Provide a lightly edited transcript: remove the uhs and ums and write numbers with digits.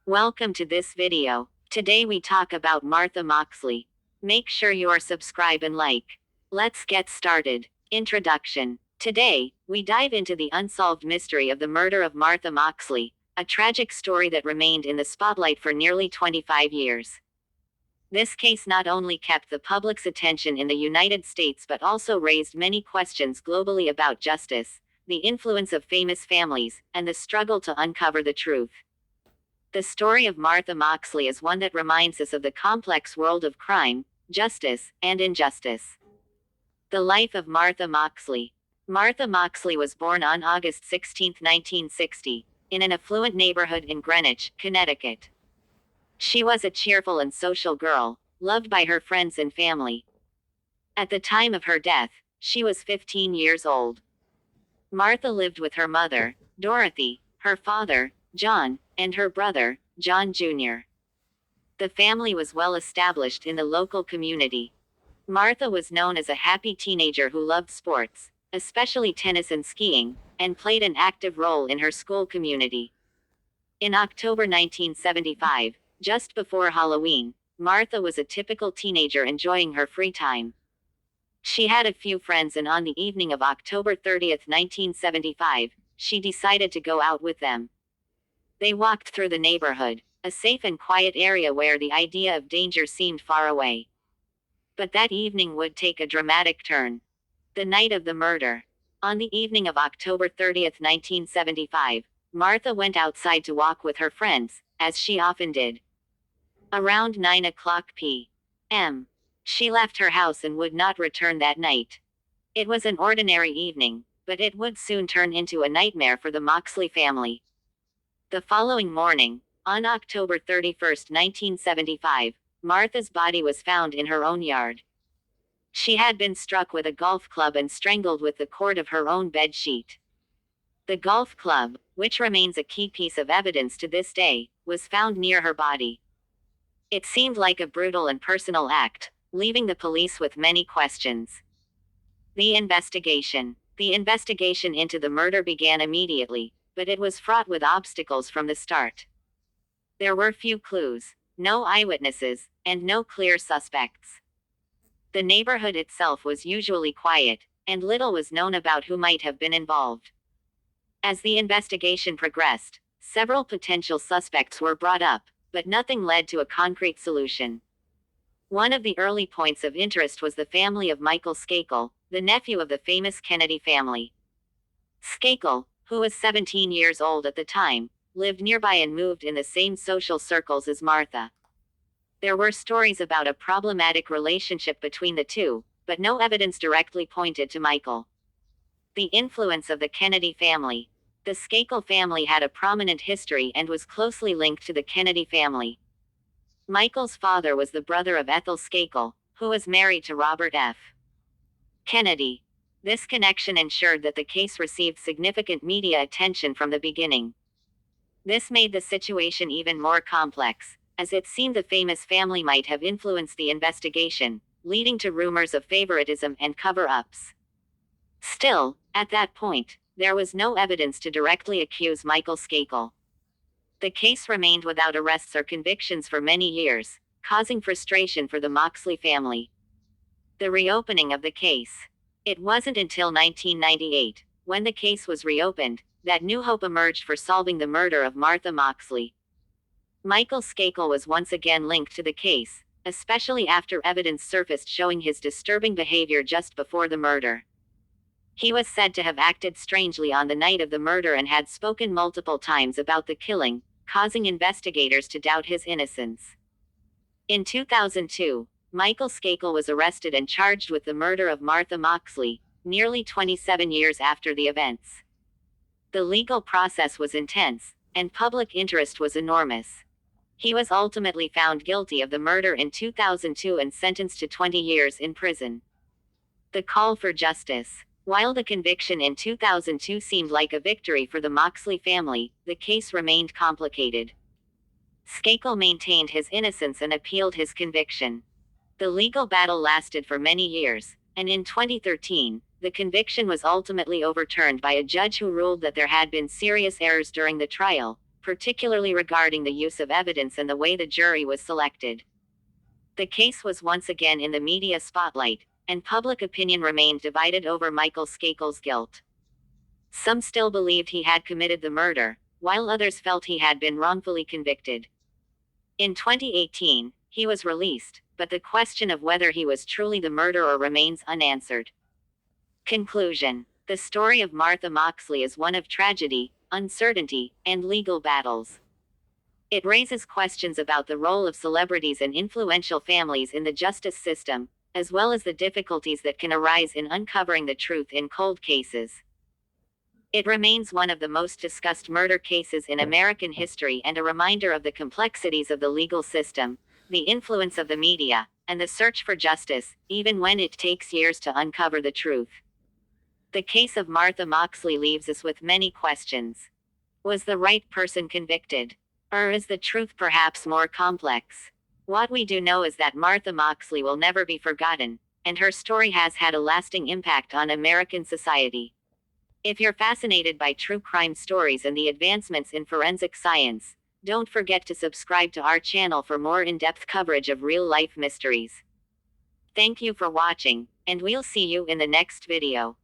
Welcome to this video. Today we talk about Martha Moxley. Make sure you are subscribe and like. Let's get started. Introduction. Today, we dive into the unsolved mystery of the murder of Martha Moxley, a tragic story that remained in the spotlight for nearly 25 years. This case not only kept the public's attention in the United States but also raised many questions globally about justice, the influence of famous families, and the struggle to uncover the truth. The story of Martha Moxley is one that reminds us of the complex world of crime, justice, and injustice. The life of Martha Moxley. Martha Moxley was born on August 16, 1960, in an affluent neighborhood in Greenwich, Connecticut. She was a cheerful and social girl, loved by her friends and family. At the time of her death, she was 15 years old. Martha lived with her mother, Dorothy, her father, John, and her brother, John Jr. The family was well established in the local community. Martha was known as a happy teenager who loved sports, especially tennis and skiing, and played an active role in her school community. In October 1975, just before Halloween, Martha was a typical teenager enjoying her free time. She had a few friends, and on the evening of October 30, 1975, she decided to go out with them. They walked through the neighborhood, a safe and quiet area where the idea of danger seemed far away. But that evening would take a dramatic turn. The night of the murder. On the evening of October 30, 1975, Martha went outside to walk with her friends, as she often did. Around 9 o'clock p.m., she left her house and would not return that night. It was an ordinary evening, but it would soon turn into a nightmare for the Moxley family. The following morning, on October 31, 1975, Martha's body was found in her own yard. She had been struck with a golf club and strangled with the cord of her own bed sheet. The golf club, which remains a key piece of evidence to this day, was found near her body. It seemed like a brutal and personal act, leaving the police with many questions. The investigation. The investigation into the murder began immediately, but it was fraught with obstacles from the start. There were few clues, no eyewitnesses, and no clear suspects. The neighborhood itself was usually quiet, and little was known about who might have been involved. As the investigation progressed, several potential suspects were brought up, but nothing led to a concrete solution. One of the early points of interest was the family of Michael Skakel, the nephew of the famous Kennedy family. Skakel, who was 17 years old at the time, lived nearby and moved in the same social circles as Martha. There were stories about a problematic relationship between the two, but no evidence directly pointed to Michael. The influence of the Kennedy family. The Skakel family had a prominent history and was closely linked to the Kennedy family. Michael's father was the brother of Ethel Skakel, who was married to Robert F. Kennedy. This connection ensured that the case received significant media attention from the beginning. This made the situation even more complex, as it seemed the famous family might have influenced the investigation, leading to rumors of favoritism and cover-ups. Still, at that point, there was no evidence to directly accuse Michael Skakel. The case remained without arrests or convictions for many years, causing frustration for the Moxley family. The reopening of the case. It wasn't until 1998, when the case was reopened, that new hope emerged for solving the murder of Martha Moxley. Michael Skakel was once again linked to the case, especially after evidence surfaced showing his disturbing behavior just before the murder. He was said to have acted strangely on the night of the murder and had spoken multiple times about the killing, causing investigators to doubt his innocence. In 2002, Michael Skakel was arrested and charged with the murder of Martha Moxley, nearly 27 years after the events. The legal process was intense, and public interest was enormous. He was ultimately found guilty of the murder in 2002 and sentenced to 20 years in prison. The call for justice. While the conviction in 2002 seemed like a victory for the Moxley family, the case remained complicated. Skakel maintained his innocence and appealed his conviction. The legal battle lasted for many years, and in 2013, the conviction was ultimately overturned by a judge who ruled that there had been serious errors during the trial, particularly regarding the use of evidence and the way the jury was selected. The case was once again in the media spotlight, and public opinion remained divided over Michael Skakel's guilt. Some still believed he had committed the murder, while others felt he had been wrongfully convicted. In 2018, he was released, but the question of whether he was truly the murderer remains unanswered. Conclusion: the story of Martha Moxley is one of tragedy, uncertainty, and legal battles. It raises questions about the role of celebrities and influential families in the justice system, as well as the difficulties that can arise in uncovering the truth in cold cases. It remains one of the most discussed murder cases in American history and a reminder of the complexities of the legal system, the influence of the media, and the search for justice, even when it takes years to uncover the truth. The case of Martha Moxley leaves us with many questions. Was the right person convicted? Or is the truth perhaps more complex? What we do know is that Martha Moxley will never be forgotten, and her story has had a lasting impact on American society. If you're fascinated by true crime stories and the advancements in forensic science, don't forget to subscribe to our channel for more in-depth coverage of real-life mysteries. Thank you for watching, and we'll see you in the next video.